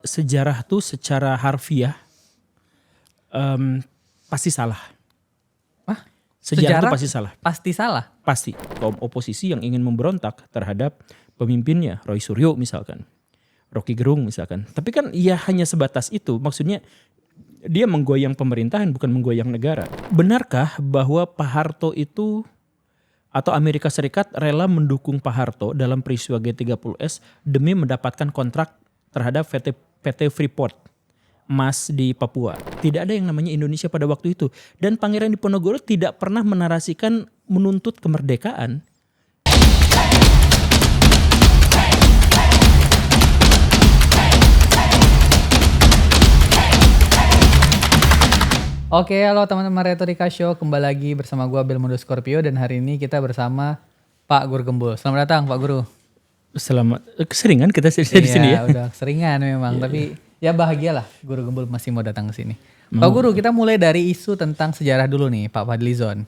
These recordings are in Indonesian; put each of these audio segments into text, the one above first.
sejarah tuh secara harfiah pasti salah. Wah, Sejarah tuh pasti salah. Pasti salah. Pasti. Kaum oposisi yang ingin memberontak terhadap pemimpinnya, Roy Suryo misalkan, Rocky Gerung misalkan. Tapi kan ya hanya sebatas itu. Maksudnya dia menggoyang pemerintahan bukan menggoyang negara. Benarkah bahwa Pak Harto itu atau Amerika Serikat rela mendukung Pak Harto dalam peristiwa G30S demi mendapatkan kontrak terhadap PT Freeport emas di Papua? Tidak ada yang namanya Indonesia pada waktu itu. Dan Pangeran Diponegoro tidak pernah menarasikan menuntut kemerdekaan. Oke, halo teman-teman Retorika Show. Kembali lagi bersama gue Belmondo Scorpio. Dan hari ini kita bersama Pak Guru Gembul. Selamat datang Pak Guru. Selamat. Keseringan kita di sini ya. Iya, udah keseringan memang. Tapi ya bahagialah Guru Gembul masih mau datang ke sini. Pak Guru, kita mulai dari isu tentang sejarah dulu nih Pak Fadlizon.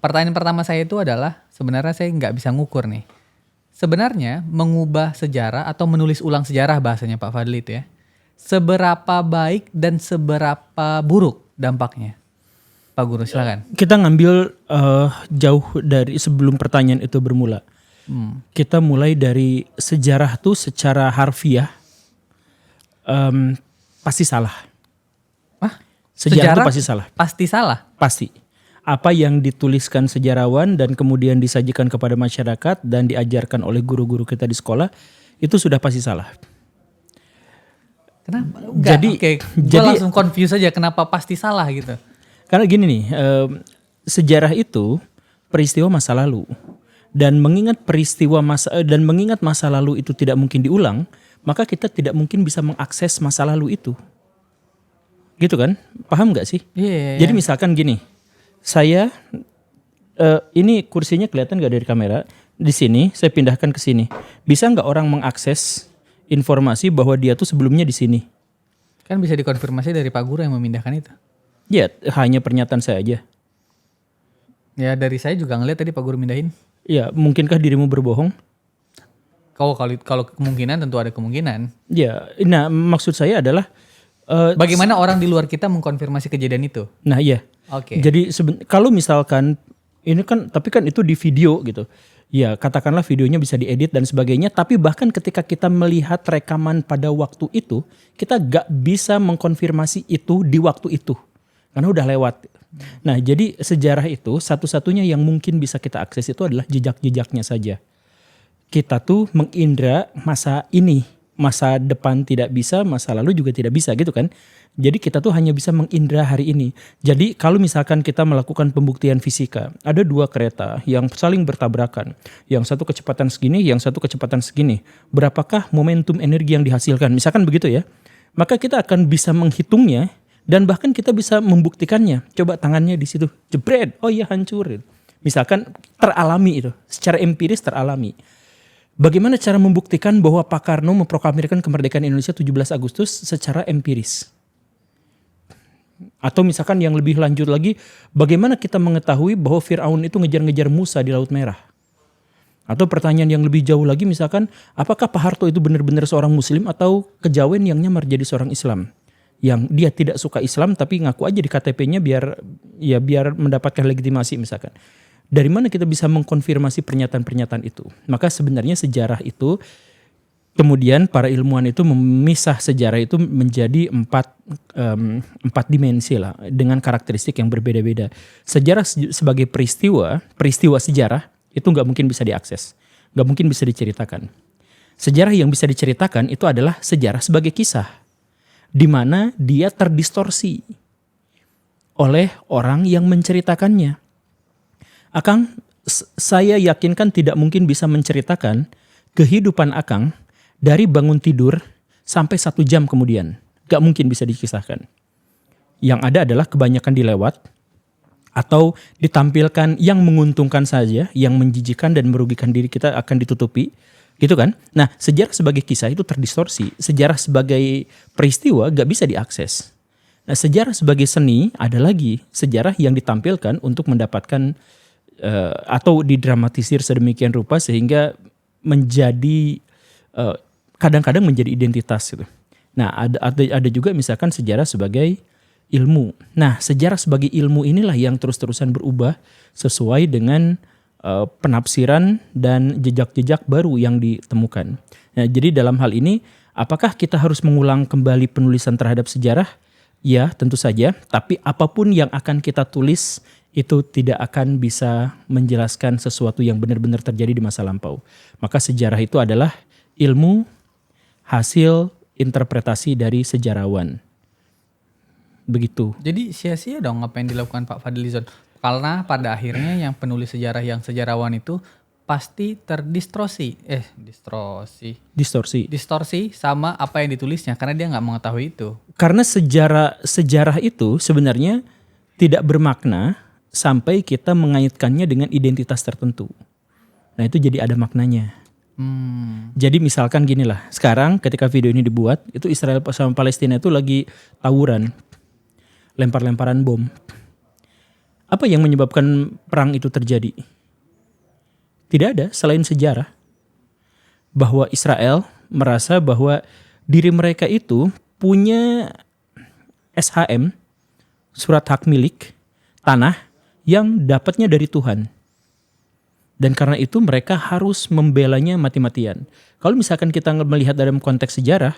Pertanyaan pertama saya itu adalah, sebenarnya saya nggak bisa ngukur nih. Sebenarnya mengubah sejarah atau menulis ulang sejarah bahasanya Pak Fadli itu ya. Seberapa baik dan seberapa buruk dampaknya? Pak Guru silakan. Kita ngambil jauh dari sebelum pertanyaan itu bermula. Kita mulai dari sejarah tuh secara harfiah pasti salah. Wah, Sejarah itu pasti salah. Pasti salah? Pasti. Apa yang dituliskan sejarawan dan kemudian disajikan kepada masyarakat dan diajarkan oleh guru-guru kita di sekolah itu sudah pasti salah. Kenapa? Jadi langsung confuse aja kenapa pasti salah gitu. Karena gini nih, sejarah itu peristiwa masa lalu. Dan mengingat masa lalu itu tidak mungkin diulang, maka kita tidak mungkin bisa mengakses masa lalu itu. Gitu kan? Paham gak sih? Yeah. Jadi misalkan gini, saya ini kursinya kelihatan gak dari kamera? Di sini saya pindahkan ke sini. Bisa nggak orang mengakses informasi bahwa dia tuh sebelumnya di sini? Kan bisa dikonfirmasi dari Pak Guru yang memindahkan itu. Ya, hanya pernyataan saya aja. Ya dari saya juga ngeliat tadi Pak Guru mindahin. Ya, mungkinkah dirimu berbohong? Kalau kemungkinan tentu ada kemungkinan. Ya, nah maksud saya adalah bagaimana orang di luar kita mengkonfirmasi kejadian itu? Nah iya. Oke. Jadi kalau misalkan ini kan, tapi kan itu di video gitu. Ya katakanlah videonya bisa diedit dan sebagainya. Tapi bahkan ketika kita melihat rekaman pada waktu itu, kita gak bisa mengkonfirmasi itu di waktu itu. Karena udah lewat. Nah jadi sejarah itu satu-satunya yang mungkin bisa kita akses itu adalah jejak-jejaknya saja. Kita tuh mengindra masa ini. Masa depan tidak bisa, masa lalu juga tidak bisa gitu kan. Jadi kita tuh hanya bisa mengindra hari ini. Jadi kalau misalkan kita melakukan pembuktian fisika, ada dua kereta yang saling bertabrakan. Yang satu kecepatan segini, yang satu kecepatan segini. Berapakah momentum energi yang dihasilkan? Misalkan begitu ya. Maka kita akan bisa menghitungnya dan bahkan kita bisa membuktikannya. Coba tangannya di situ, jebret, oh iya hancur. Misalkan teralami itu, secara empiris teralami. Bagaimana cara membuktikan bahwa Pak Karno memproklamirkan kemerdekaan Indonesia 17 Agustus secara empiris? Atau misalkan yang lebih lanjut lagi, bagaimana kita mengetahui bahwa Fir'aun itu ngejar-ngejar Musa di Laut Merah? Atau pertanyaan yang lebih jauh lagi misalkan, apakah Pak Harto itu benar-benar seorang Muslim atau kejawen yang nyamar jadi seorang Islam? Yang dia tidak suka Islam tapi ngaku aja di KTP-nya biar mendapatkan legitimasi misalkan. Dari mana kita bisa mengkonfirmasi pernyataan-pernyataan itu? Maka sebenarnya sejarah itu, kemudian para ilmuwan itu memisah sejarah itu menjadi empat dimensi lah, dengan karakteristik yang berbeda-beda. Sejarah sebagai peristiwa sejarah itu nggak mungkin bisa diakses, nggak mungkin bisa diceritakan. Sejarah yang bisa diceritakan itu adalah sejarah sebagai kisah, di mana dia terdistorsi oleh orang yang menceritakannya. Akang, saya yakinkan tidak mungkin bisa menceritakan kehidupan Akang dari bangun tidur sampai 1 jam kemudian. Gak mungkin bisa dikisahkan. Yang ada adalah kebanyakan dilewat atau ditampilkan yang menguntungkan saja, yang menjijikan dan merugikan diri kita akan ditutupi. Gitu kan? Nah, sejarah sebagai kisah itu terdistorsi. Sejarah sebagai peristiwa gak bisa diakses. Nah, sejarah sebagai seni ada lagi. Sejarah yang ditampilkan untuk mendapatkan atau didramatisir sedemikian rupa sehingga menjadi kadang-kadang menjadi identitas gitu. Nah, ada juga misalkan sejarah sebagai ilmu. Nah, sejarah sebagai ilmu inilah yang terus-terusan berubah sesuai dengan penafsiran dan jejak-jejak baru yang ditemukan. Nah, jadi dalam hal ini, apakah kita harus mengulang kembali penulisan terhadap sejarah? Ya, tentu saja. Tapi apapun yang akan kita tulis itu tidak akan bisa menjelaskan sesuatu yang benar-benar terjadi di masa lampau. Maka sejarah itu adalah ilmu hasil interpretasi dari sejarawan. Begitu. Jadi sia-sia dong apa yang dilakukan Pak Fadlizon. Karena pada akhirnya yang penulis sejarah yang sejarawan itu pasti distorsi sama apa yang ditulisnya karena dia nggak mengetahui itu. Karena sejarah itu sebenarnya tidak bermakna sampai kita mengaitkannya dengan identitas tertentu. Nah, itu jadi ada maknanya. Jadi misalkan gini lah, sekarang ketika video ini dibuat, itu Israel sama Palestina itu lagi tawuran, lempar-lemparan bom. Apa yang menyebabkan perang itu terjadi? Tidak ada selain sejarah. Bahwa Israel merasa bahwa diri mereka itu punya SHM, surat hak milik, tanah yang dapatnya dari Tuhan. Dan karena itu mereka harus membelanya mati-matian. Kalau misalkan kita melihat dalam konteks sejarah,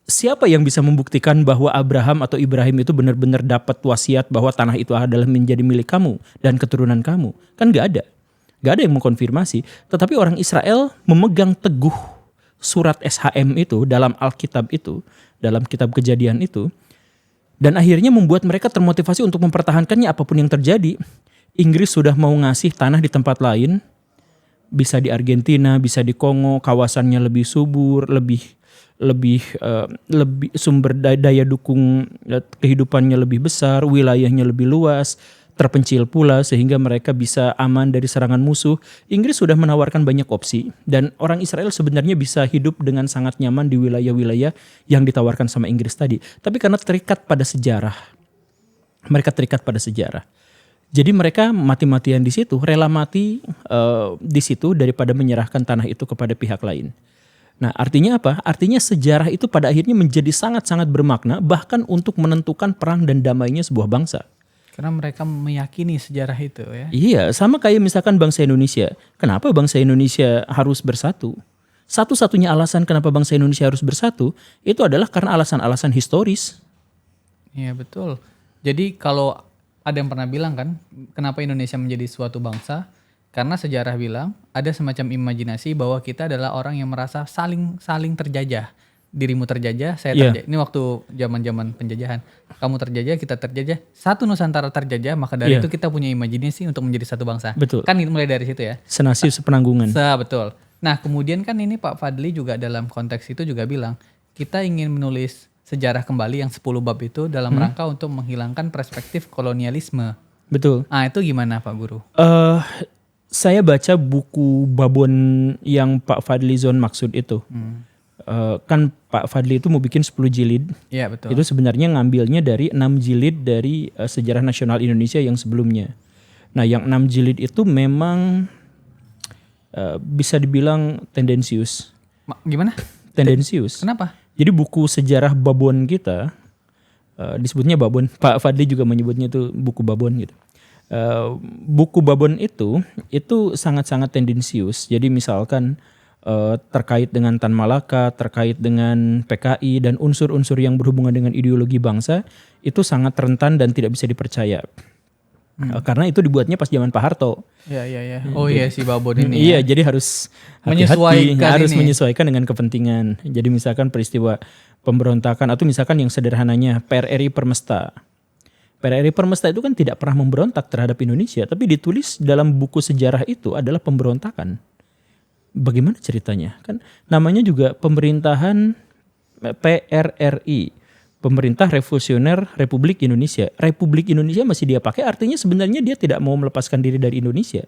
siapa yang bisa membuktikan bahwa Abraham atau Ibrahim itu benar-benar dapat wasiat bahwa tanah itu adalah menjadi milik kamu dan keturunan kamu? Kan gak ada. Gak ada yang mengkonfirmasi. Tetapi orang Israel memegang teguh surat SHM itu dalam Alkitab itu, dalam kitab Kejadian itu. Dan akhirnya membuat mereka termotivasi untuk mempertahankannya apapun yang terjadi. Inggris sudah mau ngasih tanah di tempat lain. Bisa di Argentina, bisa di Kongo, kawasannya lebih subur, lebih sumber daya dukung kehidupannya lebih besar, wilayahnya lebih luas, terpencil pula sehingga mereka bisa aman dari serangan musuh. Inggris sudah menawarkan banyak opsi dan orang Israel sebenarnya bisa hidup dengan sangat nyaman di wilayah-wilayah yang ditawarkan sama Inggris tadi. Tapi karena terikat pada sejarah, mereka terikat pada sejarah. Jadi mereka mati-matian di situ, rela mati di situ daripada menyerahkan tanah itu kepada pihak lain. Nah, artinya apa? Artinya sejarah itu pada akhirnya menjadi sangat-sangat bermakna bahkan untuk menentukan perang dan damainya sebuah bangsa. Karena mereka meyakini sejarah itu ya. Iya, sama kayak misalkan bangsa Indonesia. Kenapa bangsa Indonesia harus bersatu? Satu-satunya alasan kenapa bangsa Indonesia harus bersatu itu adalah karena alasan-alasan historis. Iya, betul. Jadi kalau ada yang pernah bilang kan, kenapa Indonesia menjadi suatu bangsa? Karena sejarah bilang ada semacam imajinasi bahwa kita adalah orang yang merasa saling terjajah. Dirimu terjajah, saya terjajah. Ini waktu zaman-zaman penjajahan. Kamu terjajah, kita terjajah. Satu Nusantara terjajah, maka dari itu kita punya imajinasi untuk menjadi satu bangsa. Betul. Kan mulai dari situ ya. Senasib sepenanggungan. Betul. Nah, kemudian kan ini Pak Fadli juga dalam konteks itu juga bilang, kita ingin menulis sejarah kembali yang 10 bab itu dalam rangka untuk menghilangkan perspektif kolonialisme. Betul. Ah, itu gimana Pak Guru? Saya baca buku Babon yang Pak Fadlizon maksud itu. Kan Pak Fadli itu mau bikin 10 jilid. Iya, betul. Itu sebenarnya ngambilnya dari 6 jilid dari Sejarah Nasional Indonesia yang sebelumnya. Nah, yang 6 jilid itu memang bisa dibilang tendensius. Gimana? Tendensius. Kenapa? Jadi buku sejarah Babon kita, disebutnya Babon. Pak Fadli juga menyebutnya itu buku Babon gitu. Buku Babon itu sangat-sangat tendensius. Jadi misalkan terkait dengan Tan Malaka, terkait dengan PKI dan unsur-unsur yang berhubungan dengan ideologi bangsa itu sangat rentan dan tidak bisa dipercaya. Karena itu dibuatnya pas zaman Pak Harto. Iya. Oh iya si Babon ini. Iya, jadi harus hati-hati, harus menyesuaikan dengan kepentingan. Jadi misalkan peristiwa pemberontakan atau misalkan yang sederhananya PRRI Permesta. PRRI Permesta itu kan tidak pernah memberontak terhadap Indonesia, tapi ditulis dalam buku sejarah itu adalah pemberontakan. Bagaimana ceritanya? Kan namanya juga pemerintahan PRRI, Pemerintah Revolusioner Republik Indonesia. Republik Indonesia masih dia pakai, artinya sebenarnya dia tidak mau melepaskan diri dari Indonesia.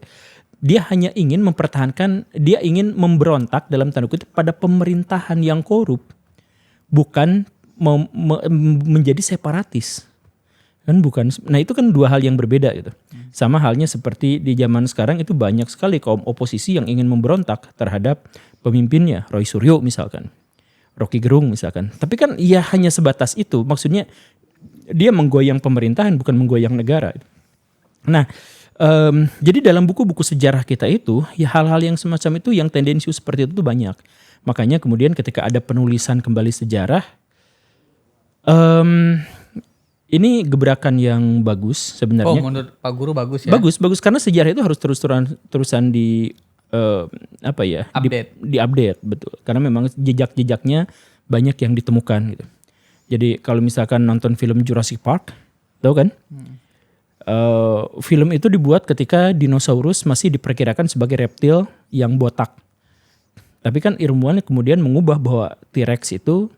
Dia hanya ingin mempertahankan, dia ingin memberontak dalam tanda kutip pada pemerintahan yang korup, bukan menjadi separatis. Kan bukan. Nah, itu kan dua hal yang berbeda gitu. Sama halnya seperti di zaman sekarang itu banyak sekali kaum oposisi yang ingin memberontak terhadap pemimpinnya, Roy Suryo misalkan. Rocky Gerung misalkan. Tapi kan ya hanya sebatas itu. Maksudnya dia menggoyang pemerintahan bukan menggoyang negara. Nah, jadi dalam buku-buku sejarah kita itu ya hal-hal yang semacam itu yang tendensius seperti itu tuh banyak. Makanya kemudian ketika ada penulisan kembali sejarah, ini gebrakan yang bagus sebenarnya. menurut Pak Guru bagus ya? Bagus karena sejarah itu harus terusan di Update. diupdate, betul. Karena memang jejak-jejaknya banyak yang ditemukan gitu. Jadi kalau misalkan nonton film Jurassic Park, tahu kan? Film itu dibuat ketika dinosaurus masih diperkirakan sebagai reptil yang botak. Tapi kan ilmuwan kemudian mengubah bahwa T-Rex itu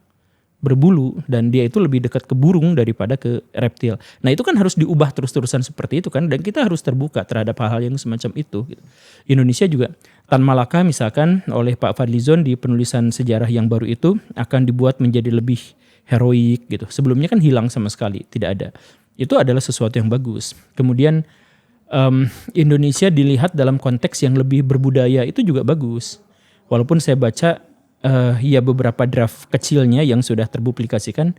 berbulu dan dia itu lebih dekat ke burung daripada ke reptil. Nah itu kan harus diubah terus-terusan seperti itu kan, dan kita harus terbuka terhadap hal-hal yang semacam itu. Gitu. Indonesia juga Tan Malaka misalkan oleh Pak Fadlizon di penulisan sejarah yang baru itu akan dibuat menjadi lebih heroik gitu. Sebelumnya kan hilang sama sekali, tidak ada. Itu adalah sesuatu yang bagus. Kemudian Indonesia dilihat dalam konteks yang lebih berbudaya, itu juga bagus. Walaupun saya baca ya beberapa draft kecilnya yang sudah terpublikasikan,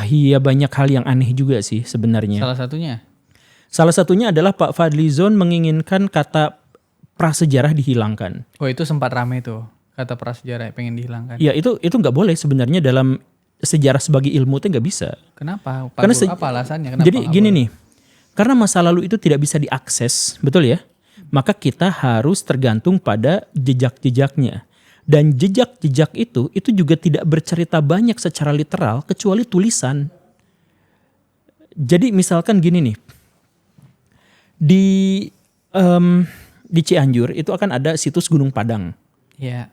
ya banyak hal yang aneh juga sih sebenarnya. Salah satunya adalah Pak Fadlizon menginginkan kata prasejarah dihilangkan. Oh itu sempat rame tuh, kata prasejarah pengen dihilangkan. Ya itu nggak boleh sebenarnya dalam sejarah sebagai ilmu itu nggak bisa. Kenapa? Pak Karena Guru, apa alasannya? Kenapa jadi gini nih, karena masa lalu itu tidak bisa diakses, betul ya? Maka kita harus tergantung pada jejak-jejaknya. Dan jejak-jejak itu juga tidak bercerita banyak secara literal kecuali tulisan. Jadi misalkan gini nih, di Cianjur itu akan ada situs Gunung Padang. Iya.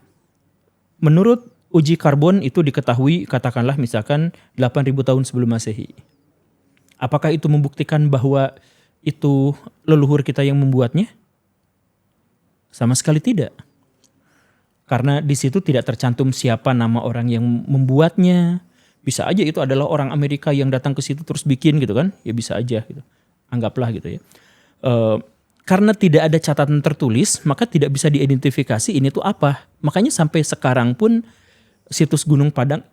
Menurut uji karbon itu diketahui katakanlah misalkan 8.000 tahun sebelum Masehi. Apakah itu membuktikan bahwa itu leluhur kita yang membuatnya? Sama sekali tidak. Karena di situ tidak tercantum siapa nama orang yang membuatnya. Bisa aja itu adalah orang Amerika yang datang ke situ terus bikin gitu kan. Ya bisa aja gitu. Anggaplah gitu ya. Karena tidak ada catatan tertulis, maka tidak bisa diidentifikasi ini tuh apa. Makanya sampai sekarang pun situs Gunung Padang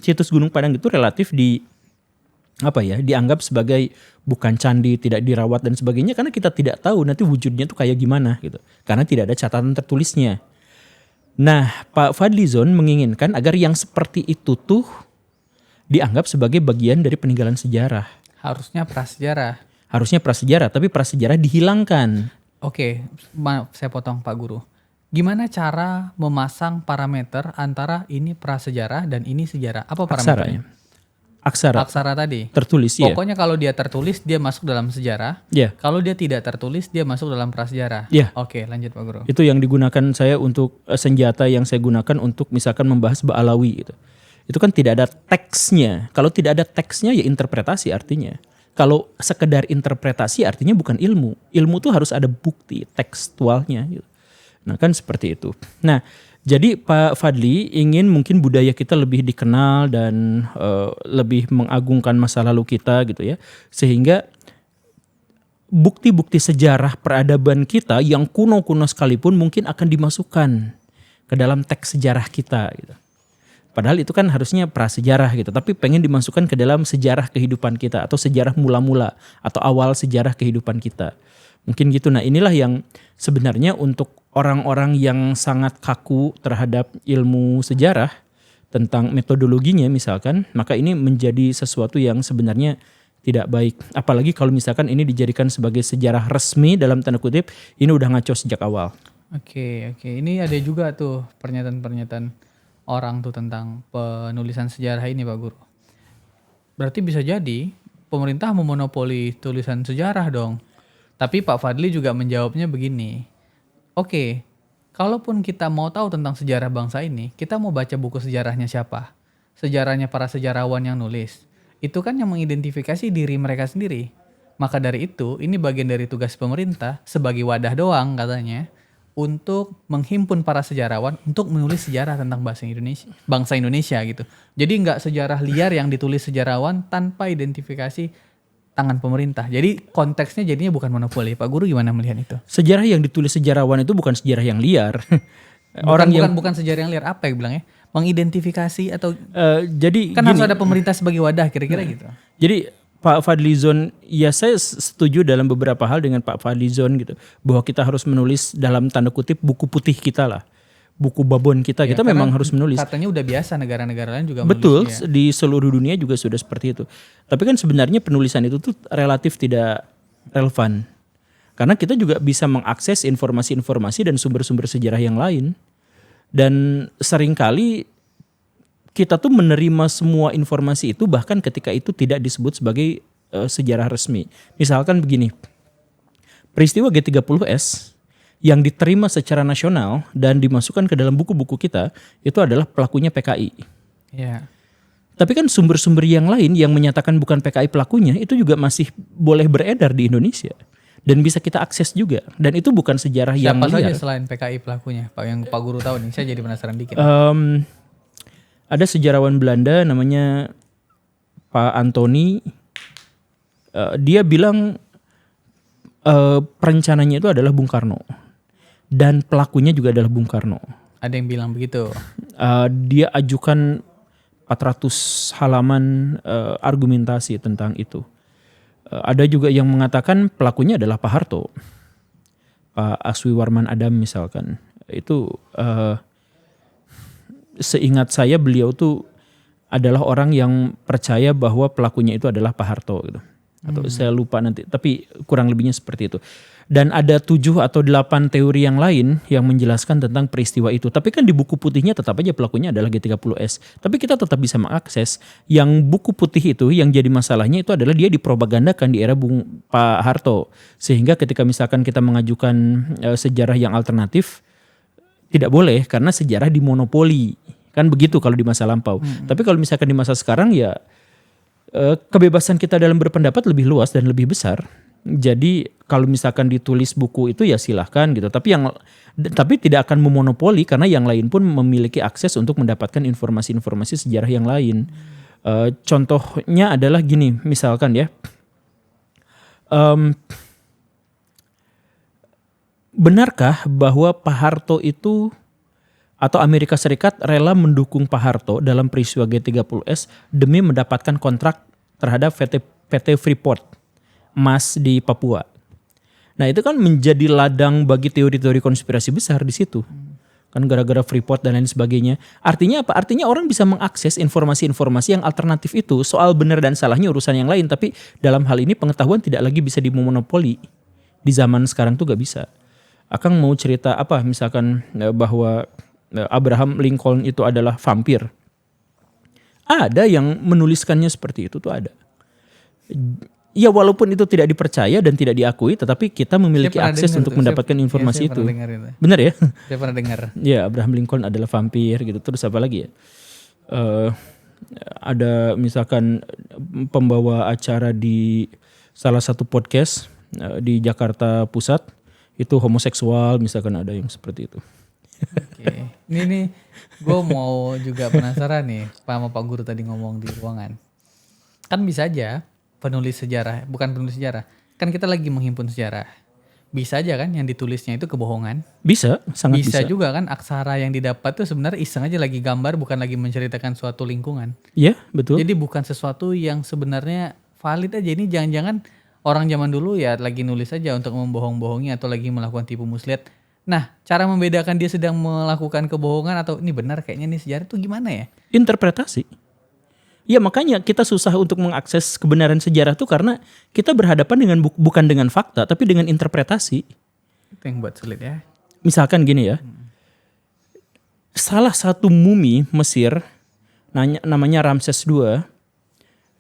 situs Gunung Padang itu relatif dianggap sebagai bukan candi, tidak dirawat dan sebagainya, karena kita tidak tahu nanti wujudnya tuh kayak gimana gitu. Karena tidak ada catatan tertulisnya. Nah, Pak Fadlizon menginginkan agar yang seperti itu tuh dianggap sebagai bagian dari peninggalan sejarah. Harusnya prasejarah, tapi prasejarah dihilangkan. Oke, maaf saya potong Pak Guru. Gimana cara memasang parameter antara ini prasejarah dan ini sejarah? Apa parameternya? Aksara tadi. Tertulis ya. Pokoknya kalau dia tertulis dia masuk dalam sejarah. Yeah. Kalau dia tidak tertulis dia masuk dalam prasejarah. Yeah. Oke, lanjut Pak Guru. Itu yang digunakan saya untuk senjata yang saya gunakan untuk misalkan membahas Ba'alawi gitu. Itu kan tidak ada teksnya. Kalau tidak ada teksnya ya interpretasi artinya. Kalau sekedar interpretasi artinya bukan ilmu. Ilmu tuh harus ada bukti tekstualnya gitu. Nah kan seperti itu. Nah jadi Pak Fadli ingin mungkin budaya kita lebih dikenal dan lebih mengagungkan masa lalu kita gitu ya. Sehingga bukti-bukti sejarah peradaban kita yang kuno-kuno sekalipun mungkin akan dimasukkan ke dalam teks sejarah kita gitu. Padahal itu kan harusnya prasejarah gitu, tapi pengen dimasukkan ke dalam sejarah kehidupan kita atau sejarah mula-mula atau awal sejarah kehidupan kita. Mungkin gitu. Nah inilah yang sebenarnya untuk orang-orang yang sangat kaku terhadap ilmu sejarah tentang metodologinya misalkan, maka ini menjadi sesuatu yang sebenarnya tidak baik. Apalagi kalau misalkan ini dijadikan sebagai sejarah resmi dalam tanda kutip, ini udah ngaco sejak awal. Oke. Ini ada juga tuh pernyataan-pernyataan orang tuh tentang penulisan sejarah ini Pak Guru. Berarti bisa jadi pemerintah memonopoli tulisan sejarah dong. Tapi Pak Fadli juga menjawabnya begini. Oke, kalaupun kita mau tahu tentang sejarah bangsa ini, kita mau baca buku sejarahnya siapa? Sejarahnya para sejarawan yang nulis. Itu kan yang mengidentifikasi diri mereka sendiri. Maka dari itu, ini bagian dari tugas pemerintah sebagai wadah doang katanya, untuk menghimpun para sejarawan untuk menulis sejarah tentang bangsa Indonesia gitu. Jadi nggak sejarah liar yang ditulis sejarawan tanpa identifikasi tangan pemerintah. Jadi konteksnya jadinya bukan monopoli. Pak Guru gimana melihat itu? Sejarah yang ditulis sejarawan itu bukan sejarah yang liar. Bukan sejarah yang liar, apa ya bilangnya? Mengidentifikasi atau jadi kan harus ada pemerintah sebagai wadah kira-kira gitu. Jadi Pak Fadlizon, ya saya setuju dalam beberapa hal dengan Pak Fadlizon gitu, bahwa kita harus menulis dalam tanda kutip buku putih kita lah, buku babon kita. Ya, kita memang harus menulis. Katanya udah biasa negara-negara lain juga Betul, menulis, ya. di seluruh dunia juga sudah seperti itu. Tapi kan sebenarnya penulisan itu tuh relatif tidak relevan, karena kita juga bisa mengakses informasi-informasi dan sumber-sumber sejarah yang lain, dan seringkali kita tuh menerima semua informasi itu bahkan ketika itu tidak disebut sebagai sejarah resmi. Misalkan begini, peristiwa G30S yang diterima secara nasional dan dimasukkan ke dalam buku-buku kita itu adalah pelakunya PKI. Ya. Tapi kan sumber-sumber yang lain yang menyatakan bukan PKI pelakunya itu juga masih boleh beredar di Indonesia dan bisa kita akses juga. Dan itu bukan sejarah yang Siapa saja liar. selain PKI pelakunya, Pak, yang Pak Guru tahu nih? Saya jadi penasaran dikit. Ada sejarawan Belanda namanya Pak Antoni. Dia bilang perencananya itu adalah Bung Karno dan pelakunya juga adalah Bung Karno. Ada yang bilang begitu. Dia ajukan 400 halaman argumentasi tentang itu. Ada juga yang mengatakan pelakunya adalah Pak Harto, Pak Aswi Warman Adam misalkan. Itu seingat saya beliau tuh adalah orang yang percaya bahwa pelakunya itu adalah Pak Harto gitu. Atau saya lupa nanti, tapi kurang lebihnya seperti itu. Dan ada 7 atau 8 teori yang lain yang menjelaskan tentang peristiwa itu. Tapi kan di buku putihnya tetap aja pelakunya adalah G30S. Tapi kita tetap bisa mengakses. Yang buku putih itu yang jadi masalahnya itu adalah dia dipropagandakan di era Pak Harto. Sehingga ketika misalkan kita mengajukan sejarah yang alternatif, tidak boleh karena sejarah dimonopoli. Kan begitu kalau di masa lampau. Tapi kalau misalkan di masa sekarang ya kebebasan kita dalam berpendapat lebih luas dan lebih besar. Jadi kalau misalkan ditulis buku itu ya silahkan gitu. Tapi tidak akan memonopoli karena yang lain pun memiliki akses untuk mendapatkan informasi-informasi sejarah yang lain. Contohnya adalah gini, misalkan ya. Benarkah bahwa Pak Harto itu atau Amerika Serikat rela mendukung Pak Harto dalam peristiwa G30S demi mendapatkan kontrak terhadap PT Freeport emas di Papua? Nah itu kan menjadi ladang bagi teori-teori konspirasi besar di situ. Kan gara-gara Freeport dan lain sebagainya. Artinya apa? Artinya orang bisa mengakses informasi-informasi yang alternatif itu. Soal benar dan salahnya urusan yang lain. Tapi dalam hal ini pengetahuan tidak lagi bisa dimonopoli. Di zaman sekarang tuh gak bisa. Akang mau cerita apa misalkan bahwa Abraham Lincoln itu adalah vampir. Ada yang menuliskannya seperti itu tuh ada. Ya walaupun itu tidak dipercaya dan tidak diakui, tetapi kita memiliki akses untuk mendapatkan informasi itu. Benar ya? Saya pernah dengar. Ya Abraham Lincoln adalah vampir gitu. Terus apa lagi ya? Ada misalkan pembawa acara di salah satu podcast di Jakarta Pusat itu homoseksual, misalkan ada yang seperti itu. Oke. Ini nih gue mau juga penasaran nih sama Pak Guru tadi ngomong di ruangan. Kan bisa aja penulis sejarah, bukan penulis sejarah. Kan kita lagi menghimpun sejarah. Bisa aja kan yang ditulisnya itu kebohongan. Bisa, sangat bisa. Bisa juga kan aksara yang didapat tuh sebenarnya iseng aja lagi gambar, bukan lagi menceritakan suatu lingkungan. Iya, betul. Jadi bukan sesuatu yang sebenarnya valid aja. Ini jangan-jangan orang zaman dulu ya lagi nulis aja untuk membohong-bohongi atau lagi melakukan tipu muslihat. Nah, cara membedakan dia sedang melakukan kebohongan atau ini benar kayaknya nih sejarah itu gimana ya? Interpretasi. Ya makanya kita susah untuk mengakses kebenaran sejarah tuh karena kita berhadapan dengan bukan dengan fakta tapi dengan interpretasi. Itu yang buat sulit ya. Misalkan gini ya. Salah satu mumi Mesir namanya Ramses II,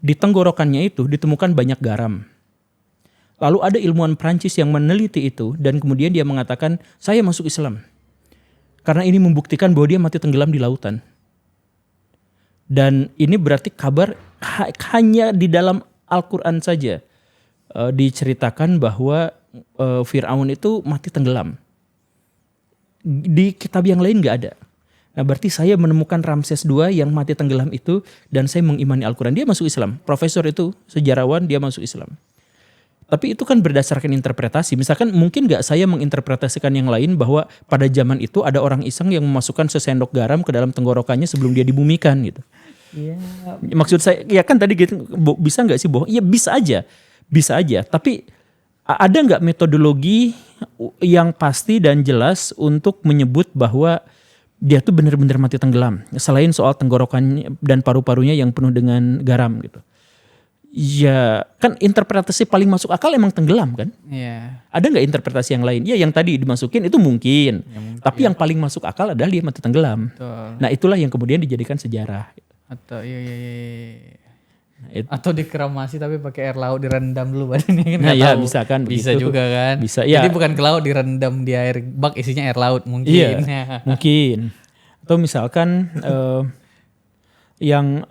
di tenggorokannya itu ditemukan banyak garam. Lalu ada ilmuwan Prancis yang meneliti itu dan kemudian dia mengatakan saya masuk Islam. Karena ini membuktikan bahwa dia mati tenggelam di lautan. Dan ini berarti kabar hanya di dalam Al-Quran saja diceritakan bahwa Fir'aun itu mati tenggelam. Di kitab yang lain gak ada. Nah berarti saya menemukan Ramses II yang mati tenggelam itu dan saya mengimani Al-Quran. Dia masuk Islam. Profesor itu sejarawan dia masuk Islam. Tapi itu kan berdasarkan interpretasi. Misalkan mungkin nggak saya menginterpretasikan yang lain bahwa pada zaman itu ada orang iseng yang memasukkan sesendok garam ke dalam tenggorokannya sebelum dia dibumikan gitu. Iya. Maksud saya, ya kan tadi gitu, bisa nggak sih bohong? Iya bisa aja. Tapi ada nggak metodologi yang pasti dan jelas untuk menyebut bahwa dia tuh benar-benar mati tenggelam, selain soal tenggorokannya dan paru-parunya yang penuh dengan garam gitu. Ya kan interpretasi paling masuk akal emang tenggelam kan? Iya. Ada nggak interpretasi yang lain? Ya yang tadi dimasukin itu mungkin. Tapi yang paling masuk akal adalah dia mati tenggelam. Betul. Nah itulah yang kemudian dijadikan sejarah. Atau iya. Nah, itu- Atau dikremasi tapi pakai air laut direndam dulu badannya. Nah, ya, bisa kan Bisa begitu. juga kan. Bisa, ya. Jadi bukan ke laut, direndam di air bak isinya air laut mungkin. Iya, mungkin. Atau misalkan yang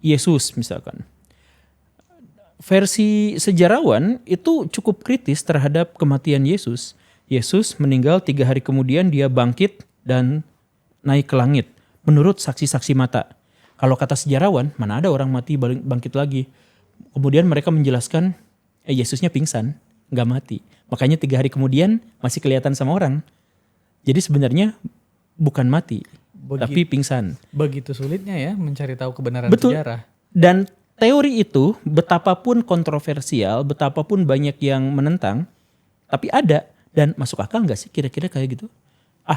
Yesus misalkan. Versi sejarawan itu cukup kritis terhadap kematian Yesus. Yesus meninggal 3 hari kemudian dia bangkit dan naik ke langit. Menurut saksi-saksi mata. Kalau kata sejarawan, mana ada orang mati bangkit lagi. Kemudian mereka menjelaskan, Yesusnya pingsan, nggak mati. Makanya 3 hari kemudian masih kelihatan sama orang. Jadi sebenarnya bukan mati, tapi pingsan. Begitu sulitnya ya mencari tahu kebenaran Betul. sejarah. Dan teori itu betapapun kontroversial, betapapun banyak yang menentang, tapi ada. Dan masuk akal nggak sih kira-kira kayak gitu?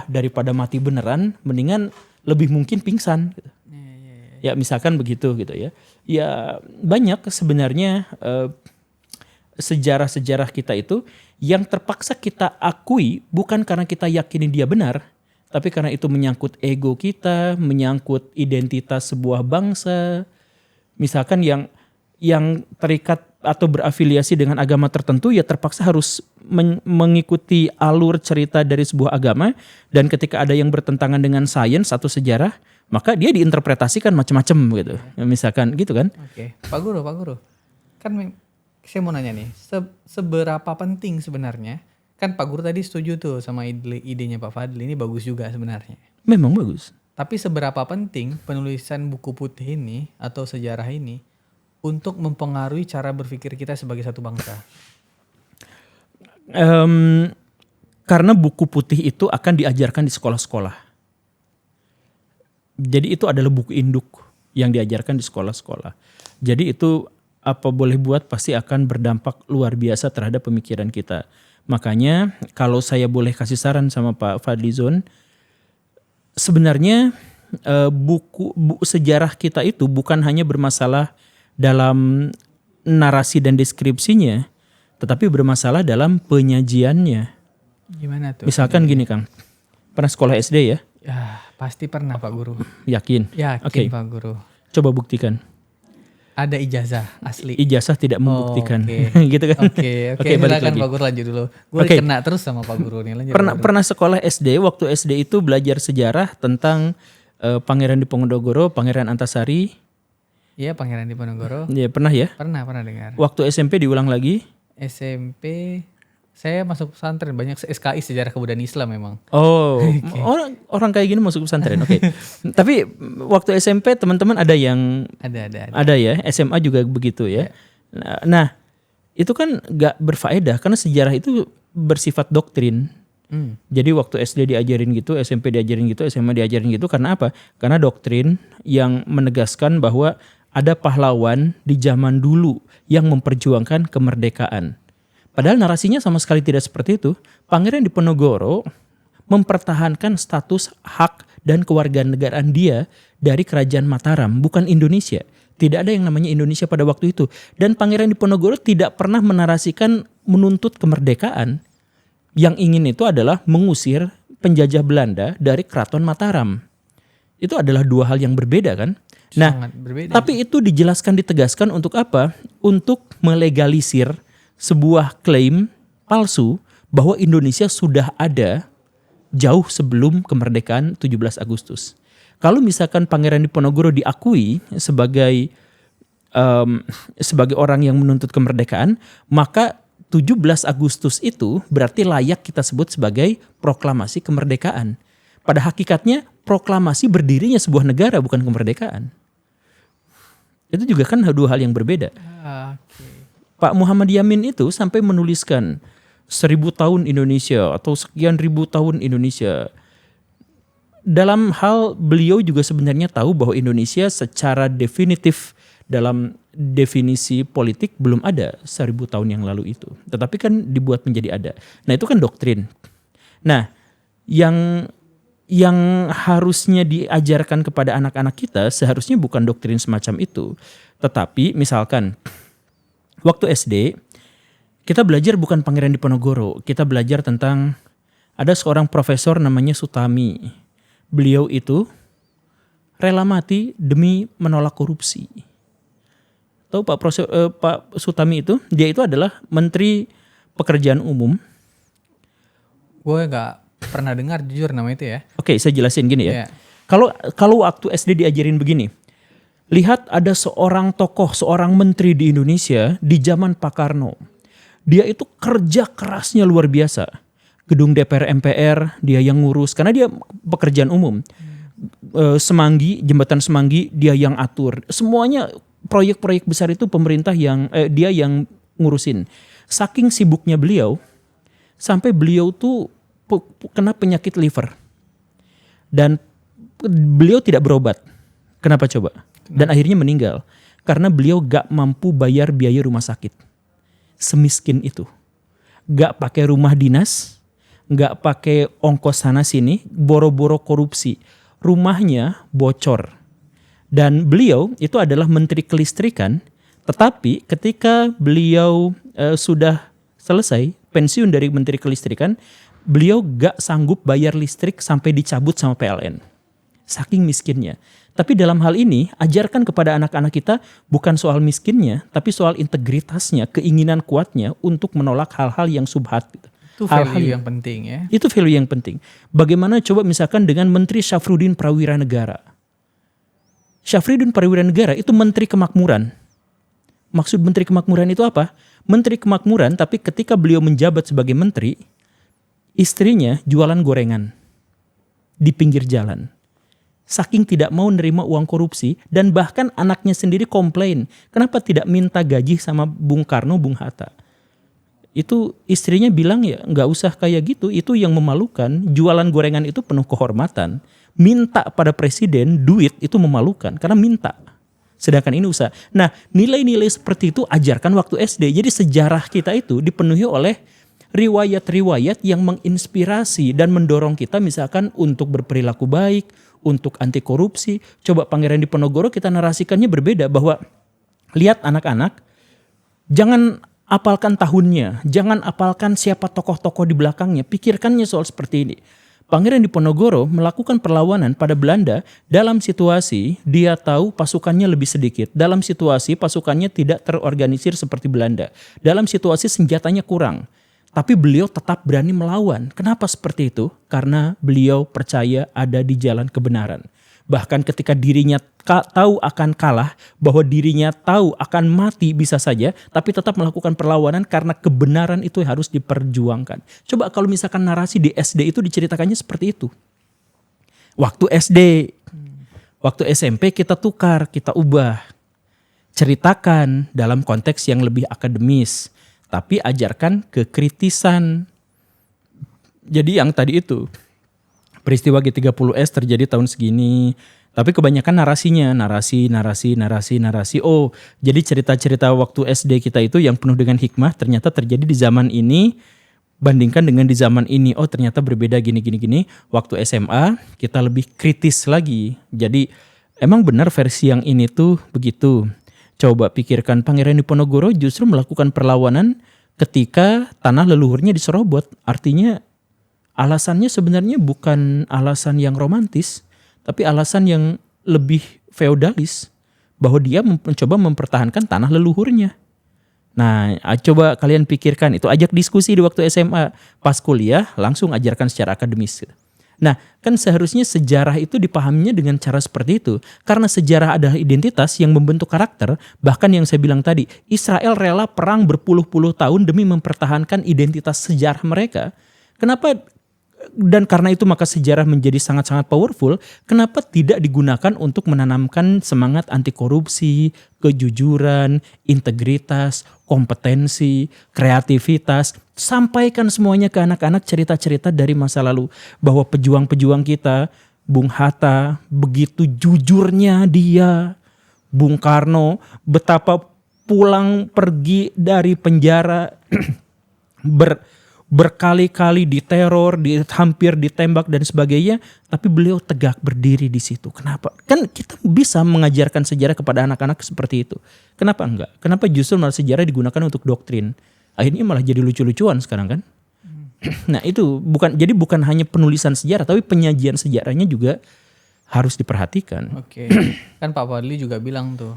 Daripada mati beneran, mendingan lebih mungkin pingsan. Gitu. Ya misalkan begitu gitu ya. Ya banyak sebenarnya sejarah-sejarah kita itu yang terpaksa kita akui bukan karena kita yakini dia benar, tapi karena itu menyangkut ego kita, menyangkut identitas sebuah bangsa. Misalkan yang terikat atau berafiliasi dengan agama tertentu ya terpaksa harus mengikuti alur cerita dari sebuah agama, dan ketika ada yang bertentangan dengan sains atau sejarah, maka dia diinterpretasikan macam-macam gitu. Misalkan gitu kan. Oke, Pak Guru. Kan saya mau nanya nih, seberapa penting sebenarnya? Kan Pak Guru tadi setuju tuh sama idenya Pak Fadli, ini bagus juga sebenarnya. Memang bagus. Tapi seberapa penting penulisan buku putih ini atau sejarah ini untuk mempengaruhi cara berpikir kita sebagai satu bangsa? Karena buku putih itu akan diajarkan di sekolah-sekolah. Jadi itu adalah buku induk yang diajarkan di sekolah-sekolah. Jadi itu apa boleh buat pasti akan berdampak luar biasa terhadap pemikiran kita. Makanya kalau saya boleh kasih saran sama Pak Fadlizon, sebenarnya buku sejarah kita itu bukan hanya bermasalah dalam narasi dan deskripsinya, tetapi bermasalah dalam penyajiannya. Gimana tuh? Misalkan gini Kang, pernah sekolah SD ya? Ya, pasti pernah Pak Guru. Yakin? Yakin Oke. Pak Guru. Coba buktikan. Ada ijazah asli. Ijazah tidak membuktikan. Oke. Gitu kan? Oke, balik silakan lagi. Pak Guru lanjut dulu. Gue Oke. kena terus sama Pak Guru nih. Lanjut. Pak Guru. Pernah sekolah SD, waktu SD itu belajar sejarah tentang Pangeran Diponegoro, Pangeran Antasari. Iya, Pangeran Diponegoro. Ya, pernah ya? Pernah dengar. Waktu SMP diulang lagi. SMP saya masuk pesantren, banyak SKI sejarah kebudayaan Islam memang. Oh, orang kayak gini masuk pesantren. Oke. Tapi waktu SMP teman-teman ada yang Ada. ya, SMA juga begitu ya. Nah, itu kan gak berfaedah karena sejarah itu bersifat doktrin. Jadi waktu SD diajarin gitu, SMP diajarin gitu, SMA diajarin gitu karena apa? Karena doktrin yang menegaskan bahwa ada pahlawan di zaman dulu yang memperjuangkan kemerdekaan. Padahal narasinya sama sekali tidak seperti itu. Pangeran Diponegoro mempertahankan status hak dan kewarganegaraan dia dari kerajaan Mataram, bukan Indonesia. Tidak ada yang namanya Indonesia pada waktu itu. Dan Pangeran Diponegoro tidak pernah menarasikan menuntut kemerdekaan. Yang ingin itu adalah mengusir penjajah Belanda dari Keraton Mataram. Itu adalah dua hal yang berbeda kan? Nah, Sangat berbeda. tapi itu dijelaskan, ditegaskan untuk apa? Untuk melegalisir sebuah klaim palsu bahwa Indonesia sudah ada jauh sebelum kemerdekaan 17 Agustus. Kalau misalkan Pangeran Diponegoro diakui sebagai orang yang menuntut kemerdekaan, maka 17 Agustus itu berarti layak kita sebut sebagai proklamasi kemerdekaan. Pada hakikatnya proklamasi berdirinya sebuah negara, bukan kemerdekaan. Itu juga kan dua hal yang berbeda. Oke. Pak Muhammad Yamin itu sampai menuliskan 1000 tahun Indonesia atau sekian ribu tahun Indonesia. Dalam hal beliau juga sebenarnya tahu bahwa Indonesia secara definitif dalam definisi politik belum ada 1000 tahun yang lalu itu. Tetapi kan dibuat menjadi ada. Nah itu kan doktrin. Nah yang harusnya diajarkan kepada anak-anak kita seharusnya bukan doktrin semacam itu. Tetapi misalkan waktu SD kita belajar bukan Pangeran Diponegoro. Kita belajar tentang ada seorang profesor namanya Sutami. Beliau itu rela mati demi menolak korupsi. Tahu Pak Sutami itu? Dia itu adalah Menteri Pekerjaan Umum. Gue nggak pernah dengar jujur nama itu ya. Oke, saya jelasin gini ya. Iya. Kalau waktu SD diajarin begini. Lihat ada seorang tokoh, seorang menteri di Indonesia di zaman Pak Karno. Dia itu kerja kerasnya luar biasa. Gedung DPR MPR dia yang ngurus karena dia pekerjaan umum. Semanggi, jembatan Semanggi dia yang atur. Semuanya proyek-proyek besar itu pemerintah dia yang ngurusin. Saking sibuknya beliau sampai beliau tuh kena penyakit liver. Dan beliau tidak berobat. Kenapa coba? Dan akhirnya meninggal karena beliau gak mampu bayar biaya rumah sakit. Semiskin itu. Gak pakai rumah dinas, nggak pakai ongkos sana sini, boro-boro korupsi. Rumahnya bocor. Dan beliau itu adalah Menteri Kelistrikan, tetapi ketika beliau sudah selesai pensiun dari Menteri Kelistrikan, beliau gak sanggup bayar listrik sampai dicabut sama PLN. Saking miskinnya. Tapi dalam hal ini, ajarkan kepada anak-anak kita bukan soal miskinnya, tapi soal integritasnya, keinginan kuatnya untuk menolak hal-hal yang subhat. Itu value yang penting ya. Itu value yang penting. Bagaimana coba misalkan dengan Menteri Syafruddin Prawiranegara. Syafruddin Prawiranegara itu Menteri Kemakmuran. Maksud Menteri Kemakmuran itu apa? Menteri Kemakmuran tapi ketika beliau menjabat sebagai menteri, istrinya jualan gorengan di pinggir jalan. Saking tidak mau nerima uang korupsi dan bahkan anaknya sendiri komplain. Kenapa tidak minta gaji sama Bung Karno, Bung Hatta? Itu istrinya bilang ya nggak usah kayak gitu, itu yang memalukan. Jualan gorengan itu penuh kehormatan. Minta pada presiden duit itu memalukan karena minta. Sedangkan ini usaha. Nah nilai-nilai seperti itu ajarkan waktu SD. Jadi sejarah kita itu dipenuhi oleh riwayat-riwayat yang menginspirasi dan mendorong kita misalkan untuk berperilaku baik, untuk anti korupsi. Coba Pangeran Diponegoro kita narasikannya berbeda bahwa lihat anak-anak jangan apalkan tahunnya, jangan apalkan siapa tokoh-tokoh di belakangnya, pikirkannya soal seperti ini. Pangeran Diponegoro melakukan perlawanan pada Belanda dalam situasi dia tahu pasukannya lebih sedikit, dalam situasi pasukannya tidak terorganisir seperti Belanda, dalam situasi senjatanya kurang. Tapi beliau tetap berani melawan. Kenapa seperti itu? Karena beliau percaya ada di jalan kebenaran. Bahkan ketika dirinya tahu akan kalah, bahwa dirinya tahu akan mati bisa saja, tapi tetap melakukan perlawanan karena kebenaran itu harus diperjuangkan. Coba kalau misalkan narasi di SD itu diceritakannya seperti itu. Waktu SD, waktu SMP kita tukar, kita ubah. Ceritakan dalam konteks yang lebih akademis, tapi ajarkan kekritisan. Jadi yang tadi itu, peristiwa G30S terjadi tahun segini. Tapi kebanyakan narasi. Oh, jadi cerita-cerita waktu SD kita itu yang penuh dengan hikmah ternyata terjadi di zaman ini. Bandingkan dengan di zaman ini. Oh, ternyata berbeda gini. Waktu SMA kita lebih kritis lagi. Jadi emang benar versi yang ini tuh begitu. Coba pikirkan Pangeran Diponegoro justru melakukan perlawanan ketika tanah leluhurnya diserobot. Artinya alasannya sebenarnya bukan alasan yang romantis, tapi alasan yang lebih feodalis, bahwa dia mencoba mempertahankan tanah leluhurnya. Nah, coba kalian pikirkan itu, ajak diskusi di waktu SMA, pas kuliah langsung ajarkan secara akademis. Nah, kan seharusnya sejarah itu dipahaminya dengan cara seperti itu, karena sejarah adalah identitas yang membentuk karakter. Bahkan yang saya bilang tadi, Israel rela perang berpuluh-puluh tahun demi mempertahankan identitas sejarah mereka. Kenapa Dan karena itu maka sejarah menjadi sangat-sangat powerful. Kenapa tidak digunakan untuk menanamkan semangat anti korupsi, kejujuran, integritas, kompetensi, kreativitas. Sampaikan semuanya ke anak-anak cerita-cerita dari masa lalu. Bahwa pejuang-pejuang kita, Bung Hatta, begitu jujurnya dia. Bung Karno, betapa pulang pergi dari penjara berkali-kali diteror, hampir ditembak dan sebagainya, tapi beliau tegak berdiri di situ. Kenapa? Kan kita bisa mengajarkan sejarah kepada anak-anak seperti itu. Kenapa enggak? Kenapa justru malah sejarah digunakan untuk doktrin? Akhirnya malah jadi lucu-lucuan sekarang kan? Nah itu bukan hanya penulisan sejarah, tapi penyajian sejarahnya juga harus diperhatikan. Oke. Kan Pak Fadli juga bilang tuh,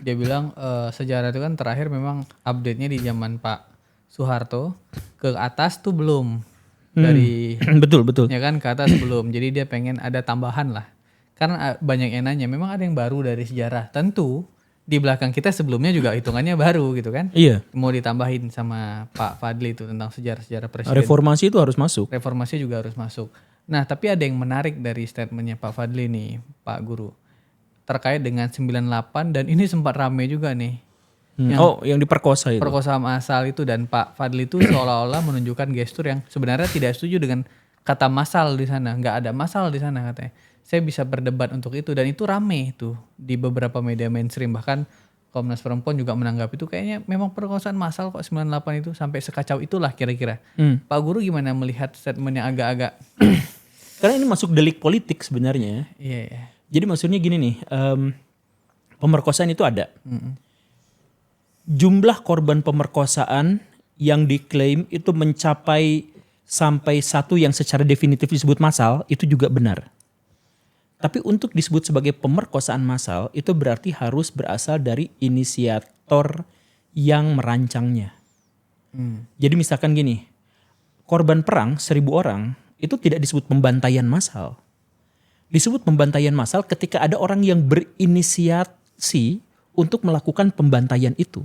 dia bilang sejarah itu kan terakhir memang update-nya di zaman Pak Soeharto, ke atas tuh belum, dari Betul. ya kan, ke atas belum. Jadi dia pengen ada tambahan lah. Karena banyak yang nanya, memang ada yang baru dari sejarah. Tentu di belakang kita sebelumnya juga hitungannya baru gitu kan. Iya. Mau ditambahin sama Pak Fadli itu tentang sejarah-sejarah presiden. Reformasi itu harus masuk. Reformasi juga harus masuk. Nah, tapi ada yang menarik dari statementnya Pak Fadli nih, Pak Guru. Terkait dengan 98 dan ini sempat rame juga nih. Yang diperkosa itu. Perkosaan massal itu, dan Pak Fadli itu seolah-olah menunjukkan gestur yang sebenarnya tidak setuju dengan kata massal di sana. Nggak ada massal di sana katanya. Saya bisa berdebat untuk itu dan itu rame itu di beberapa media mainstream. Bahkan Komnas Perempuan juga menanggapi itu kayaknya memang perkosaan massal kok 98 itu, sampai sekacau itulah kira-kira. Pak Guru gimana melihat statement yang agak-agak Karena ini masuk delik politik sebenarnya. iya. Jadi maksudnya gini nih, pemerkosaan itu ada. Jumlah korban pemerkosaan yang diklaim itu mencapai sampai satu yang secara definitif disebut massal, itu juga benar. Tapi untuk disebut sebagai pemerkosaan massal, itu berarti harus berasal dari inisiator yang merancangnya. Jadi misalkan gini, korban perang 1.000 orang itu tidak disebut pembantaian massal. Disebut pembantaian massal ketika ada orang yang berinisiasi untuk melakukan pembantaian itu.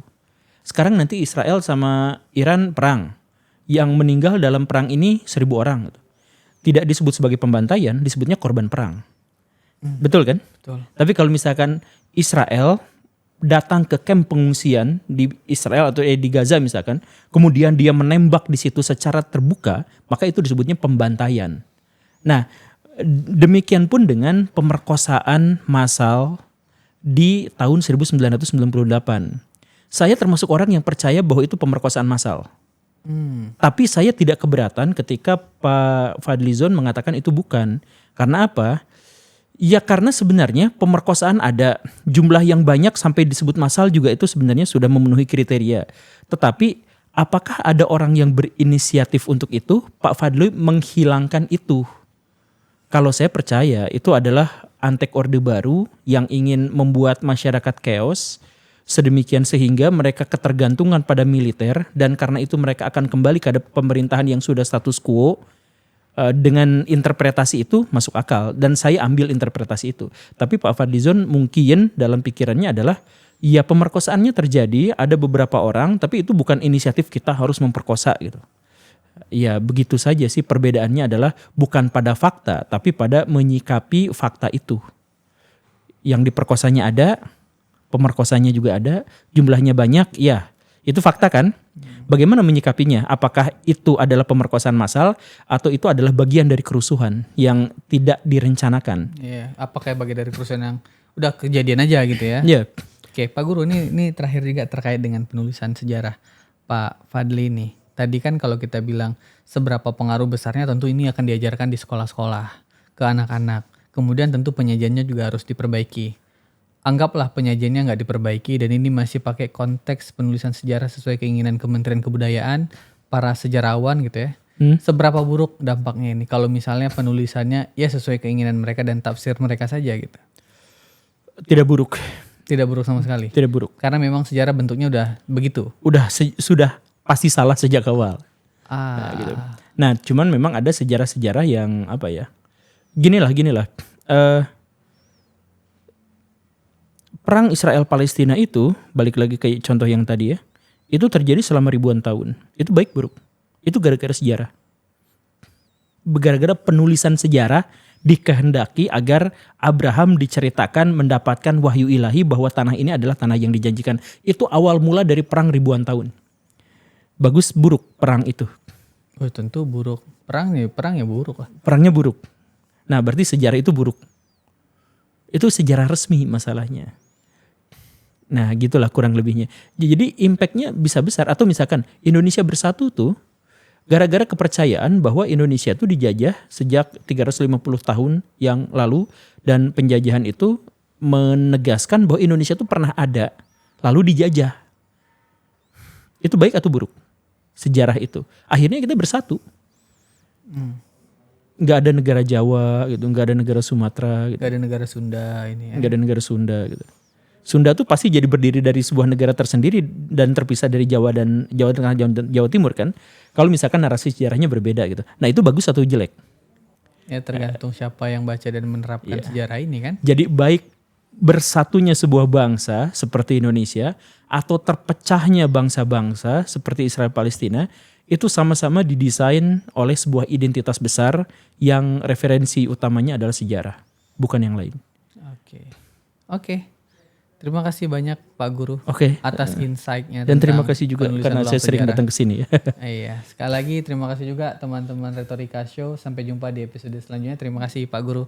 Sekarang nanti Israel sama Iran perang. Yang meninggal dalam perang ini 1.000 orang. Tidak disebut sebagai pembantaian, disebutnya korban perang. Betul kan? Betul. Tapi kalau misalkan Israel datang ke kamp pengungsian di Israel atau di Gaza misalkan, kemudian dia menembak di situ secara terbuka, maka itu disebutnya pembantaian. Nah, demikian pun dengan pemerkosaan massal di tahun 1998. Saya termasuk orang yang percaya bahwa itu pemerkosaan massal. Tapi saya tidak keberatan ketika Pak Fadlizon mengatakan itu bukan. Karena apa? Ya karena sebenarnya pemerkosaan ada, jumlah yang banyak sampai disebut massal juga itu sebenarnya sudah memenuhi kriteria. Tetapi apakah ada orang yang berinisiatif untuk itu? Pak Fadli menghilangkan itu. Kalau saya percaya itu adalah antek orde baru yang ingin membuat masyarakat chaos sedemikian sehingga mereka ketergantungan pada militer, dan karena itu mereka akan kembali ke pemerintahan yang sudah status quo. Dengan interpretasi itu masuk akal dan saya ambil interpretasi itu. Tapi Pak Fadlizon mungkin dalam pikirannya adalah ya pemerkosaannya terjadi, ada beberapa orang, tapi itu bukan inisiatif kita harus memperkosa gitu. Ya begitu saja sih, perbedaannya adalah bukan pada fakta tapi pada menyikapi fakta itu. Yang diperkosanya ada, pemerkosanya juga ada, jumlahnya banyak, ya itu fakta kan? Bagaimana menyikapinya? Apakah itu adalah pemerkosaan massal atau itu adalah bagian dari kerusuhan yang tidak direncanakan? Iya, apa kayak bagian dari kerusuhan yang udah kejadian aja gitu ya? Iya. Oke, Pak Guru, ini terakhir juga terkait dengan penulisan sejarah Pak Fadli nih. Tadi kan kalau kita bilang seberapa pengaruh besarnya, tentu ini akan diajarkan di sekolah-sekolah ke anak-anak. Kemudian tentu penyajiannya juga harus diperbaiki. Anggaplah penyajiannya nggak diperbaiki dan ini masih pakai konteks penulisan sejarah sesuai keinginan Kementerian Kebudayaan, para sejarawan gitu ya. Seberapa buruk dampaknya ini kalau misalnya penulisannya ya sesuai keinginan mereka dan tafsir mereka saja gitu? Tidak buruk. Tidak buruk sama sekali? Tidak buruk. Karena memang sejarah bentuknya udah begitu? Sudah pasti salah sejak awal. Nah, gitu. Nah cuman memang ada sejarah-sejarah yang apa ya, ginilah. Perang Israel-Palestina itu, balik lagi ke contoh yang tadi ya, itu terjadi selama ribuan tahun. Itu baik buruk. Itu gara-gara sejarah. gara-gara penulisan sejarah dikehendaki agar Abraham diceritakan mendapatkan wahyu ilahi bahwa tanah ini adalah tanah yang dijanjikan. Itu awal mula dari perang ribuan tahun. Bagus buruk perang itu. Oh, tentu buruk. Perang ya buruk lah. Perangnya buruk. Nah, berarti sejarah itu buruk. Itu sejarah resmi masalahnya. Nah, gitulah kurang lebihnya. Jadi impactnya bisa besar. Atau misalkan Indonesia bersatu tuh gara-gara kepercayaan bahwa Indonesia itu dijajah sejak 350 tahun yang lalu, dan penjajahan itu menegaskan bahwa Indonesia itu pernah ada lalu dijajah. Itu baik atau buruk? Sejarah itu. Akhirnya kita bersatu. Nggak ada negara Jawa gitu, nggak ada negara Sumatera gitu. Gak ada negara Sunda ini ya. Nggak ada negara Sunda gitu. Sunda tuh pasti jadi berdiri dari sebuah negara tersendiri dan terpisah dari Jawa dan Jawa Tengah dan Jawa Timur kan. Kalau misalkan narasi sejarahnya berbeda gitu. Nah, itu bagus atau jelek? Ya tergantung siapa yang baca dan menerapkan sejarah ini kan. Jadi baik bersatunya sebuah bangsa seperti Indonesia atau terpecahnya bangsa-bangsa seperti Israel Palestina itu sama-sama didesain oleh sebuah identitas besar yang referensi utamanya adalah sejarah, bukan yang lain. Oke. Terima kasih banyak Pak Guru Oke. atas insight-nya. Dan terima tentang kasih juga penulisan karena ulang saya sering sejarah. datang ke sini ya. Iya, sekali lagi terima kasih juga teman-teman Retorika Show. Sampai jumpa di episode selanjutnya. Terima kasih Pak Guru.